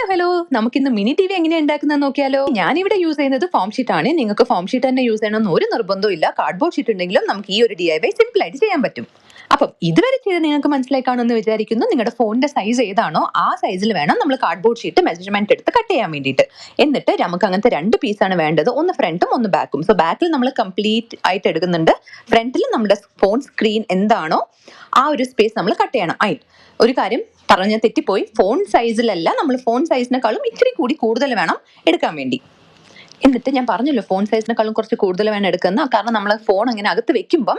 Hello നമുക്കിന്ന് mini T V എങ്ങനെയാണ് ഉണ്ടാക്കുന്നത് നോക്കിയാലോ. ഞാനിവിടെ യൂസ് ചെയ്യുന്നത് ഫോം ഷീറ്റ് ആണ്. നിങ്ങൾക്ക് ഫോം ഷീറ്റ് തന്നെ യൂസ് ചെയ്യണമെന്ന് ഒരു നിർബന്ധവും ഇല്ല. കാർഡ്ബോർഡ് ഷീറ്റ് ഉണ്ടെങ്കിലും നമുക്ക് ഈ ഒരു DIY സിമ്പിൾ ആയിട്ട് ചെയ്യാൻ പറ്റും. അപ്പം ഇതുവരെ ചെയ്ത് നിങ്ങൾക്ക് മനസ്സിലായി കാണുമെന്ന് വിചാരിക്കുന്നു. നിങ്ങളുടെ ഫോണിന്റെ സൈസ് ഏതാണോ ആ സൈസിൽ വേണം നമ്മൾ കാർഡ്ബോർഡ് ഷീറ്റ് മെഷർമെന്റ് എടുത്ത് കട്ട് ചെയ്യാൻ വേണ്ടിയിട്ട്. എന്നിട്ട് നമുക്ക് അങ്ങനത്തെ 2 പീസാണ് വേണ്ടത്, ഒന്ന് ഫ്രണ്ടും ഒന്ന് ബാക്കും. സോ ബാക്കിൽ നമ്മൾ കംപ്ലീറ്റ് ആയിട്ട് എടുക്കുന്നുണ്ട്, ഫ്രണ്ടിൽ നമ്മുടെ ഫോൺ സ്ക്രീൻ എന്താണോ ആ ഒരു സ്പേസ് നമ്മൾ കട്ട് ചെയ്യണം. ഒരു കാര്യം പറഞ്ഞ തെറ്റിപ്പോയി, ഫോൺ സൈസിലല്ല, നമ്മൾ ഫോൺ സൈസിനെക്കാളും ഇച്ചിരി കൂടി കൂടുതൽ വേണം എടുക്കാൻ വേണ്ടി. എന്നിട്ട് ഞാൻ പറഞ്ഞല്ലോ ഫോൺ സൈസിനെക്കാളും കുറച്ച് കൂടുതൽ വേണം എടുക്കുന്ന, കാരണം നമ്മൾ ഫോൺ അങ്ങനെ അകത്ത് വെക്കുമ്പം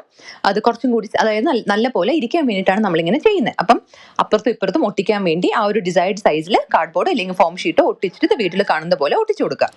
അത് കുറച്ചും കൂടി, അതായത് നല്ല പോലെ ഇരിക്കാൻ വേണ്ടിയിട്ടാണ് നമ്മളിങ്ങനെ ചെയ്യുന്നത്. അപ്പം അപ്പുറത്തും ഇപ്പുറത്തും ഒട്ടിക്കാൻ വേണ്ടി ആ ഒരു ഡിസൈഡ് സൈസിൽ കാർഡ്ബോർഡ് അല്ലെങ്കിൽ ഫോം ഷീറ്റോ ഒട്ടിച്ചിട്ട് വീട്ടിൽ കാണുന്ന പോലെ ഒട്ടിച്ചു കൊടുക്കുക.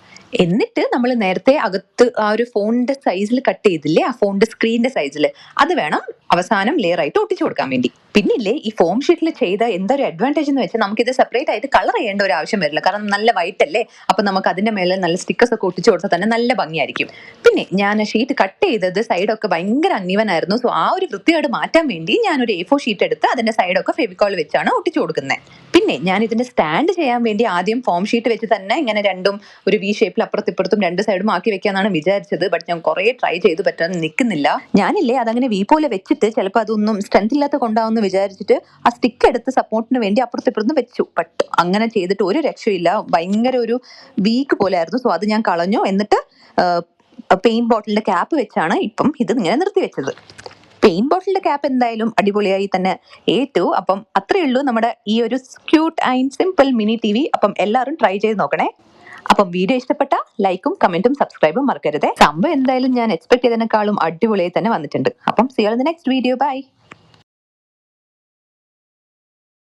എന്നിട്ട് നമ്മൾ നേരത്തെ അകത്ത് ആ ഒരു ഫോണിന്റെ സൈസിൽ കട്ട് ചെയ്തില്ലേ, ആ ഫോണിന്റെ സ്ക്രീനിന്റെ സൈസിൽ, അത് വേണം അവസാനം ലെയർ ആയിട്ട് ഒട്ടിച്ചു കൊടുക്കാൻ വേണ്ടി. പിന്നില്ലേ ഈ ഫോം ഷീറ്റിൽ ചെയ്ത എന്തൊരു അഡ്വാൻറ്റേജ് എന്ന് വെച്ചാൽ നമുക്കിത് സെപ്പറേറ്റ് ആയിട്ട് കളർ ചെയ്യേണ്ട ഒരു ആവശ്യം വരില്ല, കാരണം നല്ല വൈറ്റ് അല്ലേ. അപ്പൊ നമുക്ക് അതിന്റെ മേലെ നല്ല സ്റ്റിക്കേഴ്സ് ഒക്കെ ഒട്ടിച്ചു കൊടുത്താൽ തന്നെ നല്ല ഭംഗിയായിരിക്കും. പിന്നെ ഞാൻ ഷീറ്റ് കട്ട് ചെയ്തത് സൈഡൊക്കെ ഭയങ്കര അൺഈവനായിരുന്നു. സോ ആ ഒരു വൃത്തിയോട് മാറ്റാൻ വേണ്ടി ഞാനൊരു A4 ഷീറ്റ് എടുത്ത് അതിന്റെ സൈഡൊക്കെ ഫെവിക്കോൾ വെച്ചാണ് ഒട്ടിച്ചു കൊടുക്കുന്നത്. പിന്നെ ഞാൻ ഇതിന്റെ സ്റ്റാൻഡ് ചെയ്യാൻ വേണ്ടി ആദ്യം ഫോം ഷീറ്റ് വെച്ച് തന്നെ ഇങ്ങനെ രണ്ടും ഒരു V ഷേപ്പിൽ അപ്പുറത്തിപ്പുറത്തും 2 സൈഡും ആക്കി വെക്കാന്നാണ് വിചാരിച്ചത്. ബട്ട് ഞാൻ കുറെ ട്രൈ ചെയ്ത് പറ്റാൻ നിൽക്കുന്നില്ല. ഞാനില്ലേ അതങ്ങനെ V പോലെ വെച്ചിട്ട് ചിലപ്പോൾ അതൊന്നും സ്ട്രെങ്ത് ഇല്ലാത്ത കൊണ്ടാവുമെന്ന് വിചാരിച്ചിട്ട് ആ സ്റ്റിക്ക് എടുത്ത് സപ്പോർട്ടിന് വേണ്ടി അപ്പുറത്തിപ്പുറത്തും വെച്ചു. ബട്ട് അങ്ങനെ ചെയ്തിട്ട് ഒരു രക്ഷയില്ല, ഭയങ്കര ഒരു വീക്ക് പോലെ ആയിരുന്നു. സോ അത് ഞാൻ കളഞ്ഞു. എന്നിട്ട് പെയിന്റ് ബോട്ടിലിന്റെ ക്യാപ്പ് വെച്ചാണ് ഇപ്പം ഇത് ഇങ്ങനെ നിർത്തി വെച്ചത്. പെയിന്റ് ബോട്ടിലിന്റെ ക്യാപ്പ് എന്തായാലും അടിപൊളിയായി തന്നെ ഏറ്റു. അപ്പം അത്രയേ ഉള്ളൂ നമ്മുടെ ഈ ഒരു cute and simple mini TV. അപ്പം എല്ലാവരും ട്രൈ ചെയ്ത് നോക്കണേ. അപ്പം വീഡിയോ ഇഷ്ടപ്പെട്ട ലൈക്കും കമന്റും സബ്സ്ക്രൈബും മറക്കരുത്. സംഭവം എന്തായാലും ഞാൻ എക്സ്പെക്ട് ചെയ്തതിനേക്കാളും അടിപൊളിയായി തന്നെ വന്നിട്ടുണ്ട്. അപ്പം see you in the next video. Bye.